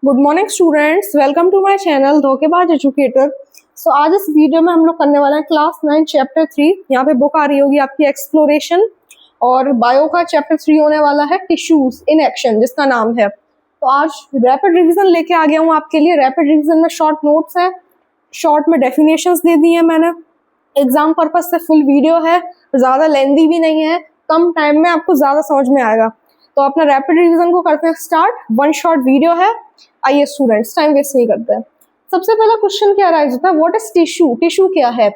Good morning students, welcome to my channel Dhokhebaaz educator. So आज इस video में हम लोग करने वाले हैं क्लास 9 चैप्टर 3। यहाँ पे बुक आ रही होगी आपकी एक्सप्लोरेशन, और बायो का चैप्टर 3 होने वाला है टिश्यूज इन एक्शन, जिसका नाम है। तो आज रैपिड रिवीजन लेके आ गया हूँ आपके लिए। रैपिड रिवीजन में शॉर्ट नोट्स है, शॉर्ट में डेफिनेशंस दे दी है मैंने। एग्जाम पर्पज से फुल वीडियो है, ज़्यादा लेंदी भी नहीं है, कम टाइम में आपको ज़्यादा समझ में आएगा। तो अपना रैपिड रिवीजन को करते हैं स्टार्ट। वन शॉर्ट वीडियो है। आइए स्टूडेंट्स, टाइम वेस्ट नहीं करते हैं। सबसे पहला क्वेश्चन क्या राइज होता है, व्हाट इज टिश्यू? टिश्यू क्या है?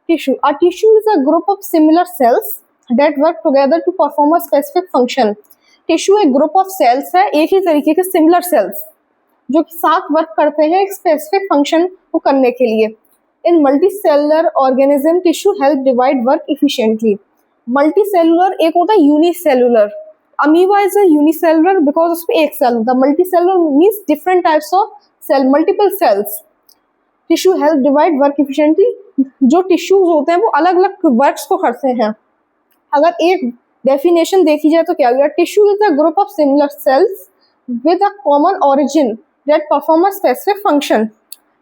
Tissue, a tissue is a group of similar cells that work together to perform a specific function. Tissue एक ग्रुप ऑफ सेल्स है, एक ही तरीके के सिमिलर सेल्स जो कि साथ वर्क करते हैं एक स्पेसिफिक फंक्शन को करने के लिए। In multicellular organism tissue help divide work efficiently. Multicellular एक होता है unicellular. Amoeba is a unicellular because उसमें एक सेल होता है। Multicellular means different types of cell, multiple cells. Tissue help divide work efficiently. जो टिश्यूज होते हैं वो अलग अलग वर्क्स को करते हैं। अगर एक डेफिनेशन देखी जाए तो क्या होगा, tissue is a group of similar sales with a common origin that perform a specific function.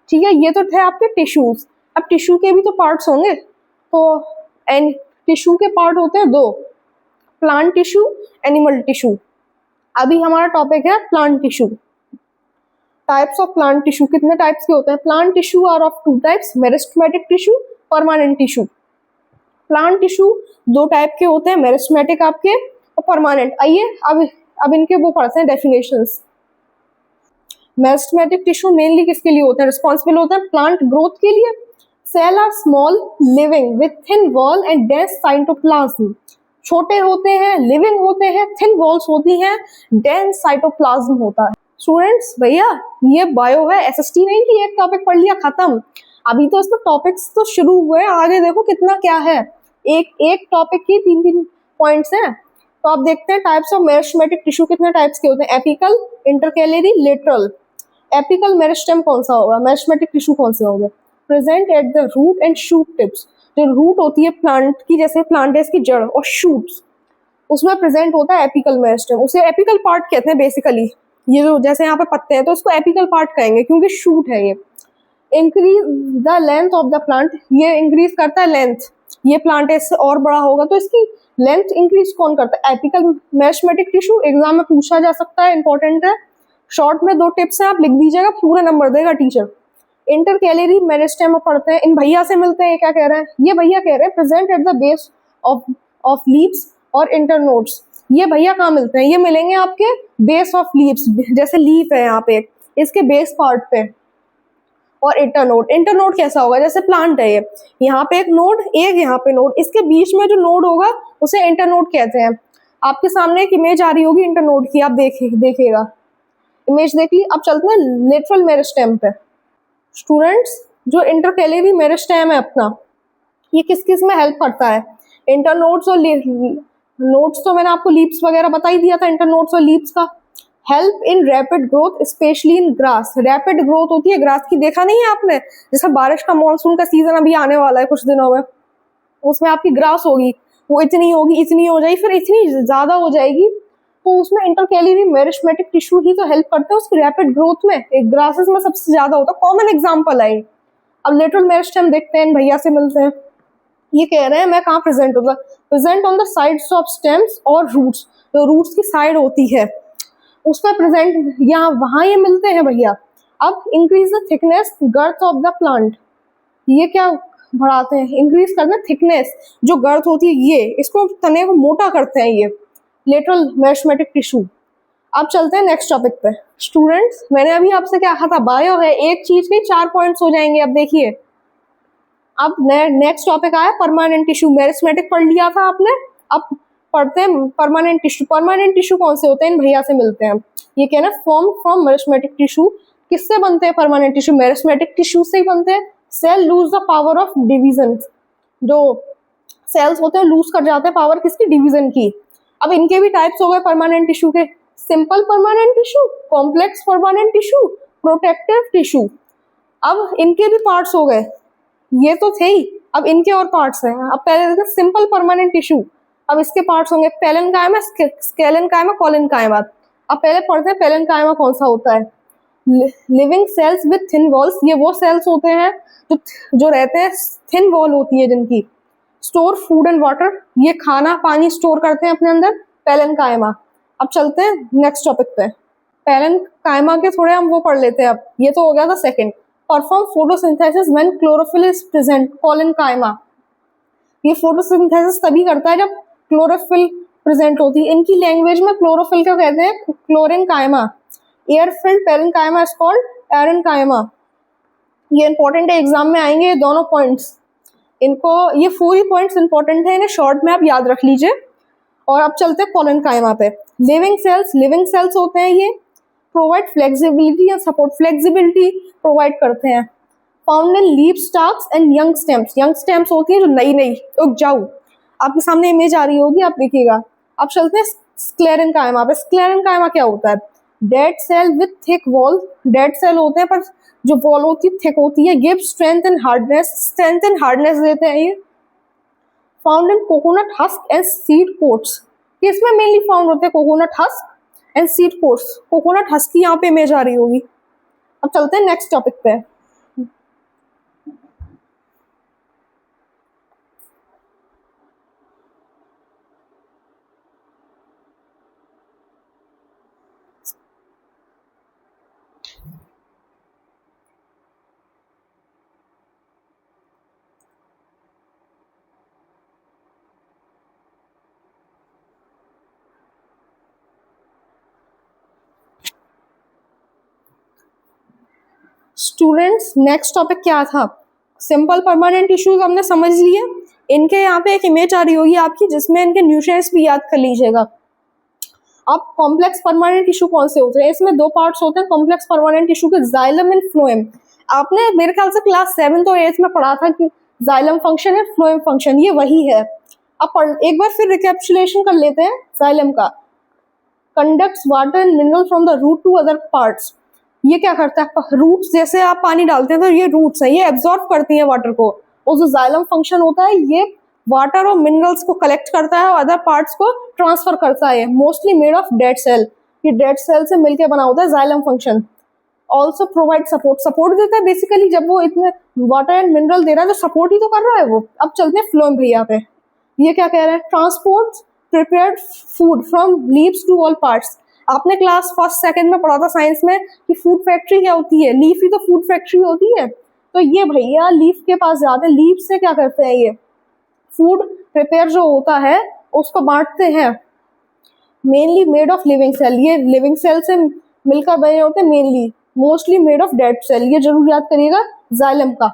ठीक है, ये तो थे आपके टिश्यूज। अब टिश्यू के भी तो पार्ट्स होंगे, तो एंड टिश्यू के पार्ट होते हैं दो, प्लांट टिश्यू, एनिमल टिश्यू। अभी हमारा टॉपिक है plant tissue. Types of plant tissue, कितने टाइप्स के होते हैं? Plant tissue are of two types, meristematic tissue, permanent tissue. Plant tissue दो टाइप के होते हैं, मेरिस्टेमेटिक आपके और परमानेंट। आइए अब इनके वो पढ़ते हैं डेफिनेशंस। मेरिस्टेमेटिक टिश्यू मेनली किसके लिए होते हैं? रिस्पॉन्सिबल होते हैं प्लांट ग्रोथ के लिए। Cell are small, living with thin wall and dense cytoplasm. छोटे होते हैं, लिविंग होते हैं, थिन वॉल्स होती हैं, डेंस साइटोप्लाज्म होता है। स्टूडेंट्स भैया, ये बायो है, एसएसटी नहीं कि एक टॉपिक पढ़ लिया खत्म। अभी तो इसमें टॉपिक्स तो शुरू हुए हैं, आगे देखो कितना क्या है। एक एक टॉपिक की तीन तीन पॉइंट्स हैं। तो आप देखते हैं टाइप्स ऑफ मेरिस्टेमेटिक टिश्यू कितने टाइप्स के होते हैं? Apical, intercalary, lateral. Apical meristem कौन सा होगा? मेरिस्टेमेटिक टिश्यू कौन से होंगे? Present at the root and shoot tips. जो रूट होती है प्लांट की, जैसे प्लांट है इसकी जड़, और शूट्स, उसमें प्रेजेंट होता है एपिकल मेरिस्टेम। उसे एपिकल पार्ट कहते हैं बेसिकली। ये जो जैसे यहाँ पे पत्ते हैं तो इसको एपिकल पार्ट कहेंगे क्योंकि शूट है ये। Increase the length of the plant, ये इंक्रीज करता है लेंथ। ये प्लांट इससे और बड़ा होगा तो इसकी लेंथ इंक्रीज कौन करता है? Apical meristematic tissue. एग्जाम में पूछा जा सकता है, इंपॉर्टेंट है। शॉर्ट में दो टिप्स हैं, आप लिख दीजिएगा, पूरे नंबर देगा टीचर। इंटरकैलरी मेरिस्टेम में पढ़ते हैं। इन भैया से मिलते हैं, ये क्या कह रहे हैं? ये भैया कह रहे हैं present at the base of leaves और इंटरनोड्स। ये भैया कहाँ मिलते हैं? ये मिलेंगे आपके बेस ऑफ लीव्स, जैसे लीफ है यहाँ पे, इसके बेस पार्ट पे। और इंटरनोड, इंटरनोड कैसा होगा? जैसे प्लांट है ये, यहाँ पे एक नोड, एक यहाँ पे नोड, इसके बीच में जो नोड होगा उसे इंटरनोड कहते हैं। आपके सामने एक इमेज आ रही होगी इंटरनोड की, आप देखिएगा, इमेज देख ली। अब चलते हैं लेटरल मेरिस्टेम पे। स्टूडेंट्स, जो इंटरकैलरी मेरिस्टेम है अपना, ये किस किस में हेल्प करता है? इंटरनोड्स और नोड्स तो मैंने आपको लीव्स वगैरह बता ही दिया था, इंटरनोड्स और लीव्स का। Help in rapid growth specially in grass. Rapid growth होती है ग्रास की, देखा नहीं है आपने? जैसे बारिश का मानसून का सीजन अभी आने वाला है कुछ दिनों में, उसमें आपकी ग्रास होगी, वो इतनी होगी, इतनी हो जाएगी, फिर इतनी ज्यादा हो जाएगी। तो उसमें इंटरकैलरी मेरिस्टेमेटिक टिश्यू ही तो हेल्प करते हैं उसकी रैपिड ग्रोथ में। एक ग्रासेस में सबसे ज्यादा होता है, कॉमन एग्जांपल है। अब लेटरल मेरिस्टेम देखते हैं, भैया से मिलते हैं। ये कह रहे हैं मैं कहाँ प्रेजेंट होगा? Present on the sides of stems और रूट्स। जो रूट्स की साइड होती है उस पर प्रेजेंट, यहाँ वहां ये मिलते हैं भैया। अब increase the thickness girth of the plant. ये क्या बढ़ाते हैं? इंक्रीज करते हैं थिकनेस, जो गर्थ होती है ये, इसको तने को मोटा करते हैं ये लेटरल मेरिस्टेमेटिक टिश्यू। अब चलते हैं नेक्स्ट टॉपिक पे। स्टूडेंट्स, मैंने अभी आपसे क्या कहा था, बायो है, एक चीज के 4 पॉइंट्स हो जाएंगे। अब देखिए, अब नेक्स्ट टॉपिक आया परमानेंट टिश्यू। मेरिस्टेमेटिक पढ़ लिया था आपने, अब पढ़ते हैं परमानेंट टिश्यू। परमानेंट टिश्यू कौन से होते हैं? इन भैया से मिलते हैं। ये कहना फॉर्म फ्रॉम मेरिस्टेमेटिक टिश्यू। किससे बनते हैं परमानेंट टिश्यू? मेरिस्टेमेटिक टिश्यू से ही बनते हैं। Cell lose the power of division. जो सेल्स होते हैं लूज कर जाते हैं पावर किसकी? डिवीजन की। अब इनके भी टाइप्स हो गए परमानेंट टिश्यू के। Simple permanent tissue, complex permanent tissue, protective tissue. अब इनके भी पार्ट्स हो गए, ये तो थे ही, अब इनके और पार्ट्स हैं। अब पहले देखते हैं सिंपल परमानेंट टिश्यू। अब इसके पार्ट्स होंगे पेलेनकाइमा, स्केलेनकाइमा, कोलेनकाइमा। अब पहले पढ़ते हैं पेलेनकाइमा कौन सा होता है। Living cells with thin walls, ये वो सेल्स होते हैं जो रहते हैं, थिन वॉल होती है जिनकी। स्टोर फूड एंड वाटर, ये खाना पानी स्टोर करते हैं अपने अंदर, पैरेन्काइमा। अब चलते हैं नेक्स्ट टॉपिक पे। पैरेन्काइमा के थोड़े हम वो पढ़ लेते हैं अब, ये तो हो गया था second. Perform photosynthesis when chlorophyll is present, collenchyma. ये फोटोसिंथेसिस तभी करता है जब क्लोरोफिल प्रेजेंट होती है। इनकी लैंग्वेज में क्लोरोफिल क्या कहते हैं, chlorenchyma. Air filled parenchyma is called parenchyma. ये इंपॉर्टेंट है, एग्जाम में आएंगे ये दोनों पॉइंट्स। इनको, ये 4 ही पॉइंट्स इंपॉर्टेंट है, इन्हें शॉर्ट में आप याद रख लीजिए। और अब चलते हैं कोलेनकाइमा पे। लिविंग सेल्स होते हैं ये, प्रोवाइड फ्लेक्सिबिलिटी या सपोर्ट, फ्लेक्सिबिलिटी प्रोवाइड करते हैं। Found in leaf Starks and young stems, young stems होती है जो नई नई उपजाऊ। आपके सामने इमेज आ रही होगी, आप देखिएगा। अब चलते हैं स्क्लेरेन्काइमा पे। स्क्लेरेन्काइमा क्या होता है, dead cell with thick wall, dead cell होते हैं पर जो वॉल होती है थिक होती है। गिव स्ट्रेंथ एंड हार्डनेस देते हैं ये। Found in coconut husk and seed quotes, इसमें मेनली फाउंड होते हैं coconut husk and seed quotes. Coconut husk की यहाँ पे इमेज आ रही होगी। अब चलते हैं नेक्स्ट टॉपिक पे। स्टूडेंट्स नेक्स्ट टॉपिक क्या था, सिंपल परमानेंट टिश्यूज हमने समझ लिए। इनके यहाँ पे एक इमेज आ रही होगी आपकी जिसमें इनके न्यूट्रिएंट्स भी याद कर लीजिएगा। अब कॉम्प्लेक्स परमानेंट टिश्यू कौन से होते हैं, इसमें 2 पार्ट्स होते हैं कॉम्प्लेक्स परमानेंट टिश्यू के, जाइलम एंड फ्लोएम। आपने मेरे ख्याल से क्लास 7th और 8th में पढ़ा था कि जाइलम फंक्शन है, फ्लोएम फंक्शन, ये वही है। अब एक बार फिर रिकैप्चुलेशन कर लेते हैं जाइलम का। Conducts water and mineral from the root to other parts, ये क्या करता है, रूट्स जैसे आप पानी डालते हैं तो ये रूट्स है, ये एब्जॉर्ब करती हैं वाटर को। और जो जाइलम फंक्शन होता है ये वाटर और मिनरल्स को कलेक्ट करता है और अदर पार्ट्स को ट्रांसफर करता है। Mostly made of dead cell, ये डेड सेल से मिलकर बना होता है xylem function. Also provide support देता है बेसिकली, जब वो इतने वाटर एंड मिनरल दे रहा है तो सपोर्ट ही तो कर रहा है वो। अब चलते हैं फ्लोएम भैया पे, ये क्या कह रहे हैं, transport prepared food from leaves to all parts. आपने क्लास 1st 2nd में पढ़ा था साइंस में कि फूड फैक्ट्री क्या होती है, लीफ ही तो फूड फैक्ट्री होती है। तो ये भैया लीफ के पास जाते हैं, लीफ से क्या करते हैं, ये फूड प्रिपेयर जो होता है उसको बांटते हैं। Mainly made of living cell, ये लिविंग सेल से मिलकर बने होते हैं mainly. Mostly made of dead cell, ये जरूर याद करिएगा जाइलम का।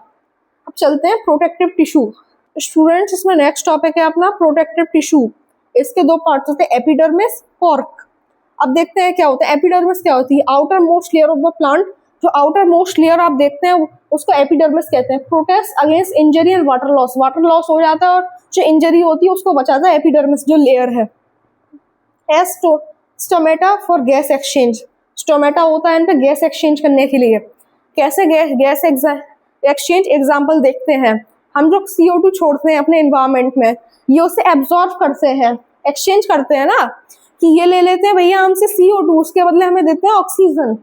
अब चलते हैं प्रोटेक्टिव टिश्यू। स्टूडेंट्स इसमें नेक्स्ट टॉपिक है अपना प्रोटेक्टिव टिश्यू। इसके 2 पार्ट्स होते हैं, एपिडर्मिस, कॉर्क। अब देखते हैं क्या होता है। एपिडर्मिस क्या होती है, outer most layer of the plant. जो आउटर मोस्ट लेयर आप देखते हैं उसको एपिडर्मिस कहते हैं। Protects against injury and water loss हो जाता है और जो इंजरी होती है उसको बचाता है एपिडर्मिस जो लेयर है। S stomata for gas exchange, stomata होता है इन पे गैस एक्सचेंज करने के लिए। कैसे गैस एक्सचेंज, एग्जाम्पल देखते हैं। हम जो CO2 छोड़ते हैं अपने एनवायरमेंट में, ये उसे एब्जॉर्ब करते हैं, एक्सचेंज करते हैं ना, कि ये ले लेते हैं भैया हमसे CO2, उसके बदले हमें देते हैं ऑक्सीजन।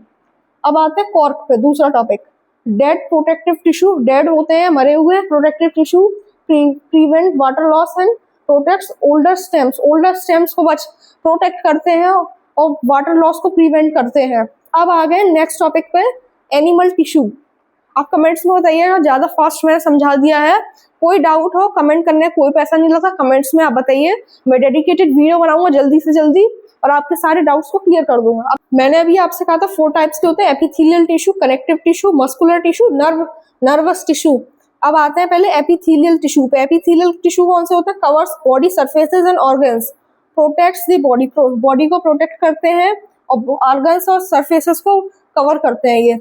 अब आते हैं कॉर्क पे, दूसरा topic. Dead protective tissue, dead होते हैं मरे हुए, protective tissue prevent water loss and protects older stems को प्रोटेक्ट करते हैं और वाटर लॉस को प्रिवेंट करते हैं। अब आ गए नेक्स्ट टॉपिक पे, एनिमल टिश्यू। आप कमेंट्स में बताइए ना, ज़्यादा फास्ट मैंने समझा दिया है। कोई डाउट हो कमेंट करने, कोई पैसा नहीं लगता, कमेंट्स में आप बताइए। मैं डेडिकेटेड वीडियो बनाऊंगा जल्दी से जल्दी और आपके सारे डाउट्स को क्लियर कर दूंगा। अब मैंने अभी आपसे कहा था 4 टाइप्स के होते हैं, epithelial tissue, connective tissue, muscular tissue, nervous tissue. अब आते हैं पहले एपिथेलियल टिश्यू पे। एपिथेलियल टिश्यू कौन से होते हैं, covers body surfaces and organs, protects the body को प्रोटेक्ट करते हैं और ऑर्गन्स और सरफेसेस को कवर करते हैं। ये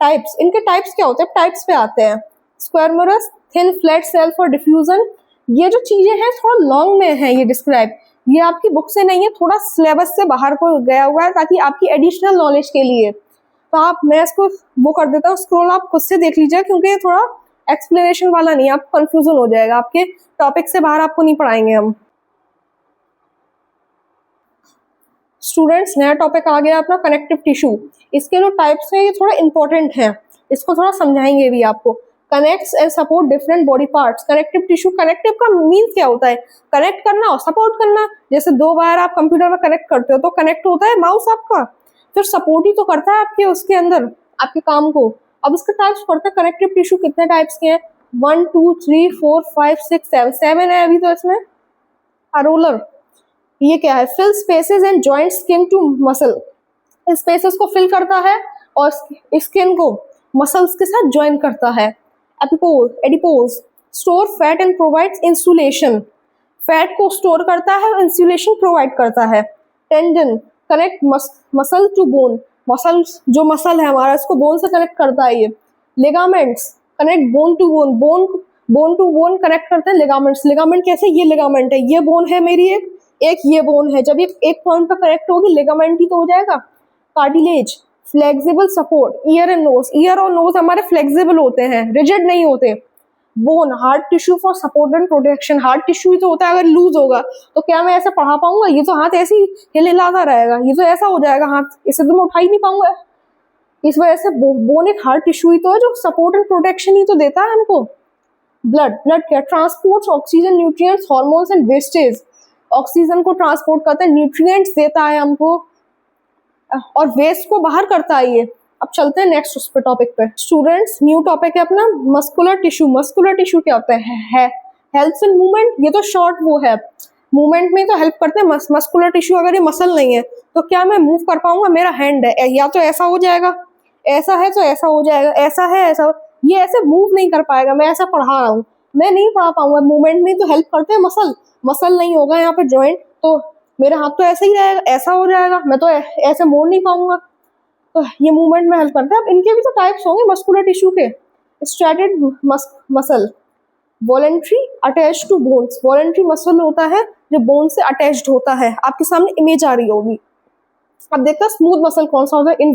टाइप्स, इनके टाइप्स क्या होते हैं, टाइप्स पे आते हैं। Squamous, thin flat cell for diffusion. ये जो चीजें हैं थोड़ा लॉन्ग में है ये डिस्क्राइब, ये आपकी बुक से नहीं है, थोड़ा सिलेबस से बाहर को गया हुआ है ताकि आपकी एडिशनल नॉलेज के लिए। तो आप, मैं इसको वो कर देता हूँ स्क्रॉल, आप खुद से देख लीजिए क्योंकि ये थोड़ा एक्सप्लेनेशन वाला नहीं है, आपको कंफ्यूजन हो जाएगा, आपके टॉपिक से बाहर आपको नहीं पढ़ाएंगे हम। स्टूडेंट्स नया टॉपिक आ गया अपना कनेक्टिव टिश्यू। इसके जो टाइप्स हैं ये थोड़ा इंपॉर्टेंट है, इसको थोड़ा समझाएंगे भी आपको। Connects and support different body parts. Connective tissue, connective का मीन्स क्या होता है? कनेक्ट करना और सपोर्ट करना। जैसे दो वायर आप कंप्यूटर में कनेक्ट करते हो तो कनेक्ट होता है माउस आपका, फिर सपोर्ट ही तो करता है आपके उसके अंदर आपके काम को। अब इसके टाइप्स पढ़ते हैं। कनेक्टिव टिश्यू कितने टाइप्स के हैं? 1 2 3 4 5 6 7 7 है अभी तो इसमें। अरोलर, ये क्या है? Fill spaces and joint skin to muscle. Spaces को फिल करता है और स्किन को मसल्स के साथ ज्वाइन करता है। एपिपोज, adipose, store fat and provides insulation. Fat को स्टोर करता है और इंसुलेशन प्रोवाइड करता है। Tendon, connect muscle to bone. Muscles, जो मसल है हमारा इसको बोन से कनेक्ट करता है ये। Ligaments, connect bone to bone. Bone to bone connect करते हैं लिगामेंट्स। लिगामेंट कैसे? ये लिगामेंट है, ये बोन है मेरी एक ये बोन है। जब ये एक पॉइंट पर कनेक्ट होगी लिगामेंट ही तो हो जाएगा। Cartilage, flexible support. Ear and nose, ear और नोज हमारे फ्लेक्सिबल होते हैं, रिजिड नहीं होते। Bone, hard tissue for support and protection. Hard tissue ही तो होता है, अगर लूज होगा तो क्या मैं ऐसे पढ़ा पाऊंगा? ये तो हाथ ऐसे ही हिलाता रहेगा, ये तो ऐसा हो जाएगा हाथ, इसे तो मैं उठा ही नहीं पाऊंगा। इस वजह से बोन एक हार्ड टिश्यू ही तो है जो सपोर्ट एंड प्रोटेक्शन ही तो देता है हमको। ब्लड, ब्लड क्या? Transports oxygen, nutrients, hormones and wastage. Oxygen को ट्रांसपोर्ट करता है, न्यूट्रिएंट्स देता है हमको और वेस्ट को बाहर करता है ये। अब चलते हैं नेक्स्ट उस पे टॉपिक पे। स्टूडेंट्स, न्यू टॉपिक है अपना मस्कुलर टिश्यू। मस्कुलर टिश्यू क्या होता है? Helps in movement. ये तो शॉर्ट वो है, मूवमेंट में तो हेल्प करते हैं। मस्कुलर टिश्यू, अगर ये मसल नहीं है तो क्या मैं मूव कर पाऊंगा? मेरा हैंड है, या तो ऐसा हो जाएगा, ऐसा है तो ऐसा हो जाएगा, ऐसा है ऐसा, ये ऐसे मूव नहीं कर पाएगा। मैं ऐसा पढ़ा रहा हूँ, मैं नहीं पढ़ा पाऊंगा। मूवमेंट में तो हेल्प करते हैं मसल। मसल नहीं होगा यहाँ पे जॉइंट तो मेरा हाथ तो ऐसा ही रहेगा, ऐसा हो जाएगा, मैं तो ऐसे मोड़ नहीं पाऊंगा। तो ये मूवमेंट में हेल्प करते हैं। अब इनके भी तो टाइप्स होंगे मस्कुलर टिश्यू के। Striated muscle, voluntary, attach to bones. Voluntary muscle होता है जो बोन से अटैच्ड होता है। आपके सामने इमेज आ रही होगी। अब देखते हैं स्मूथ मसल कौन सा होता है।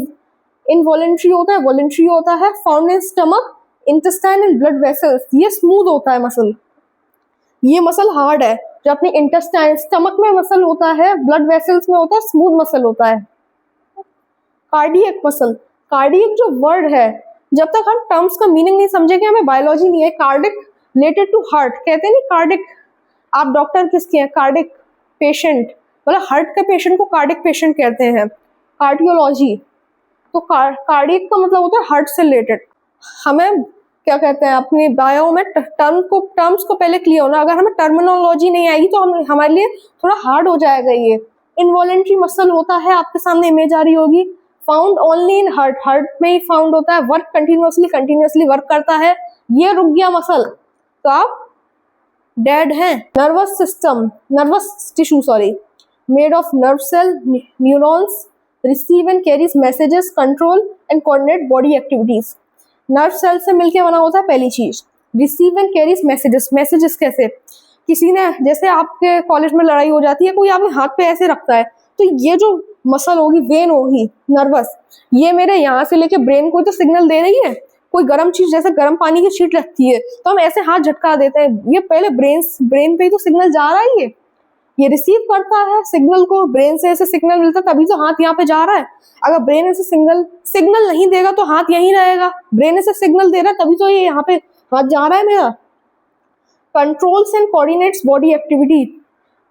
इनवॉलेंट्री होता है, वॉलेंट्री होता है। Found in stomach, intestine and blood vessels. ये स्मूथ होता है मसल, ये मसल हार्ड है। जो अपनी इंटेस्टाइन, स्टमक में मसल होता है, ब्लड वेसल्स में होता है, स्मूथ मसल होता है। कार्डियक मसल, कार्डियक जो वर्ड है, जब तक हम टर्म्स का मीनिंग नहीं समझेंगे हमें बायोलॉजी नहीं है। कार्डिक रिलेटेड टू हार्ट, कहते हैं नहीं कार्डिक। आप डॉक्टर किसके हैं? कार्डिक पेशेंट, मतलब हार्ट के पेशेंट को कार्डिक पेशेंट कहते हैं। कार्डियोलॉजी, तो कार्डियक का मतलब होता है हार्ट से रिलेटेड। हमें क्या कहते हैं अपनी बायो में टर्म्स को पहले क्लियर होना। अगर हमें टर्मिनोलॉजी नहीं आएगी तो हमारे लिए थोड़ा हार्ड हो जाएगा ये। इनवॉलेंट्री मसल होता है, आपके सामने इमेज आ रही होगी। Found only in heart, heart में ही फाउंड होता है। वर्क कंटिन्यूसली वर्क करता है। ये रुक गया मसल तो आप डेड हैं। Nervous system, nervous tissue sorry, made of nerve cell, neurons, receive and carries messages, control and coordinate body activities. Nerve cell से मिलके बना होता है पहली चीज। Receive and carries messages, messages कैसे? किसी ने, जैसे आपके कॉलेज में लड़ाई हो जाती है, कोई आपके हाथ पे ऐसे रखता है तो ये जो मसल होगी, वेन होगी नर्वस, ये मेरे यहाँ से लेके ब्रेन को तो सिग्नल दे रही है। कोई गर्म चीज, जैसे गर्म पानी की शीट लगती है तो हम ऐसे हाथ झटका देते हैं, ये पहले ब्रेन पे ही तो सिग्नल जा रहा है। ये रिसीव करता है सिग्नल को, ब्रेन से ऐसे सिग्नल मिलता है तभी तो हाथ यहाँ पे जा रहा है। अगर ब्रेन ऐसे सिग्नल नहीं देगा तो हाथ यहीं रहेगा। ब्रेन ऐसे सिग्नल दे रहा है तभी तो ये यहाँ पे हाथ जा रहा है मेरा। Controls and coordinates body activity,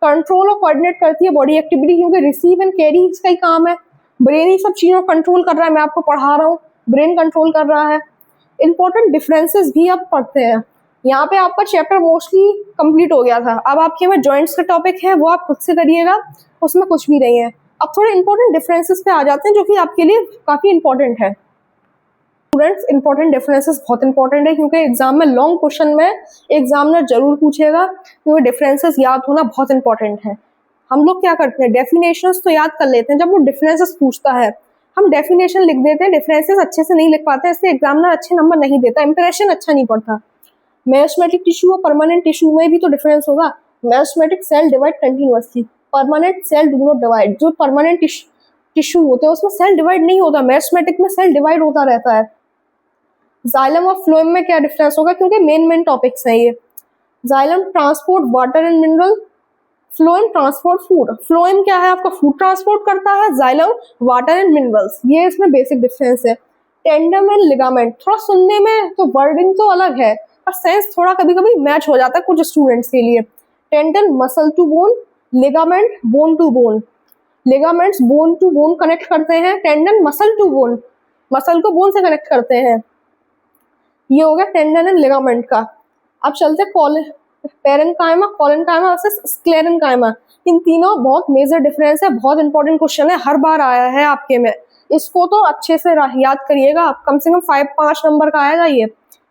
control और कोऑर्डिनेट करती है बॉडी एक्टिविटी, क्योंकि रिसीव एंड कैरी इसका ही काम है। ब्रेन ही सब चीजों को कंट्रोल कर रहा है। मैं आपको पढ़ा रहा हूँ, ब्रेन कंट्रोल कर रहा है। इंपॉर्टेंट डिफरेंसेस भी अब पढ़ते हैं। यहाँ पे आपका चैप्टर मोस्टली कंप्लीट हो गया था। अब आपके में जॉइंट्स का टॉपिक है, वो आप खुद से करिएगा, उसमें कुछ भी नहीं है। अब थोड़े इंपॉर्टेंट डिफरेंसेस पे आ जाते हैं जो कि आपके लिए काफी इंपॉर्टेंट है। स्टूडेंट्स, इंपॉर्टेंट डिफरेंसेस बहुत इंपॉर्टेंट है क्योंकि एग्जाम में लॉन्ग क्वेश्चन में एग्जामिनर जरूर पूछेगा, क्योंकि डिफरेंसेस याद होना बहुत इंपॉर्टेंट है। हम लोग क्या करते हैं, डेफिनेशंस तो याद कर लेते हैं, जब वो डिफरेंसेस पूछता है हम डेफिनेशन लिख देते हैं, डिफरेंसेस अच्छे से नहीं लिख पाते, इससे एग्जामिनर अच्छे नंबर नहीं देता, इंप्रेशन अच्छा नहीं पड़ता। मेरिस्टेमेटिक टिश्यू और परमानेंट टिश्यू में भी तो डिफरेंस होगा। Meristematic cell divide continuously, permanent cell do not divide. जो परमानेंट टिश्यू होते हैं उसमें सेल डिवाइड नहीं होता, मेरिस्टेमेटिक में सेल डिवाइड होता रहता है। जाइलम और फ्लोएम में क्या डिफरेंस होगा, क्योंकि मेन टॉपिक्स हैं ये। Xylem transport water and mineral, phloem transport food, phloem क्या है आपका फूड ट्रांसपोर्ट करता है, जाइलम वाटर एंड मिनरल्स, ये इसमें बेसिक डिफरेंस है। टेंडम एंड लिगामेंट, थोड़ा सुनने में तो वर्डिंग तो अलग है पर सेंस थोड़ा कभी कभी मैच हो जाता है कुछ स्टूडेंट्स के लिए। Tendon muscle to bone, ligament bone to bone, ligaments bone to bone connect करते हैं, tendon muscle to bone, muscle को बोन से कनेक्ट करते हैं। ये हो गया टेंडन एंड लिगामेंट का। अब चलते पेरेन्काइमा, कोलेनकाइमा वर्सेस स्क्लेरेन्काइमा। इन तीनों बहुत मेजर डिफरेंस है, बहुत इंपॉर्टेंट क्वेश्चन है, हर बार आया है आपके में, इसको तो अच्छे से याद करिएगा आप, कम से कम 5 नंबर का आएगा ये।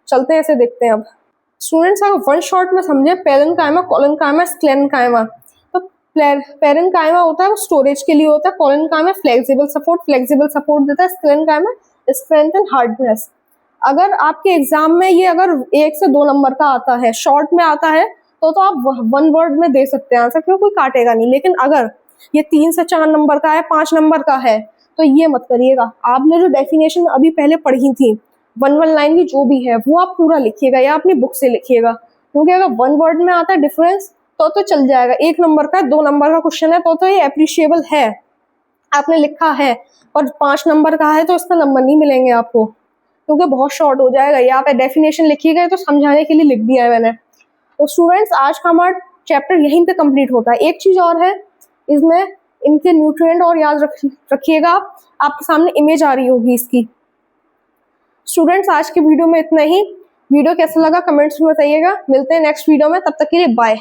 चलते हैं इसे देखते हैं अब। स्टूडेंट्स अगर वन शॉट में समझे पेरेन्काइमा, कोलेनकाइमा, स्क्लेरेन्काइमा, तो पेरेन्काइमा होता है वो स्टोरेज के लिए होता है, कोलेनकाइमा फ्लेक्सिबल सपोर्ट देता है, स्क्लेरेन्काइमा स्ट्रेंथ एंड हार्डनेस। अगर आपके एग्जाम में ये अगर 1 से 2 नंबर का आता है, शॉर्ट में आता है तो आप 1 वर्ड में दे सकते हैं आंसर, क्योंकि कोई काटेगा नहीं। लेकिन अगर ये 3 से 4 नंबर का है, 5 नंबर का है, तो ये मत करिएगा। आपने जो डेफिनेशन अभी पहले पढ़ी थी 1 लाइन की जो भी है वो आप पूरा लिखिएगा या अपनी बुक से लिखिएगा, क्योंकि अगर 1 वर्ड में आता है डिफरेंस तो चल जाएगा। 1 नंबर का 2 नंबर का क्वेश्चन है तो ये अप्रिशिएबल है, आपने लिखा है, और 5 नंबर का है तो इसका नंबर नहीं मिलेंगे आपको, क्योंकि बहुत शॉर्ट हो जाएगा। यहाँ पे डेफिनेशन लिखी गई तो समझाने के लिए लिख दिया है मैंने। तो स्टूडेंट्स आज का हमारा चैप्टर यहीं पे कंप्लीट होता है। एक चीज और है इसमें, इनके न्यूट्रिएंट और याद रखिएगा आप, आपके सामने इमेज आ रही होगी इसकी। स्टूडेंट्स आज के वीडियो में इतना ही। वीडियो कैसा लगा कमेंट्स में बताइएगा। मिलते हैं नेक्स्ट वीडियो में, तब तक के लिए बाय।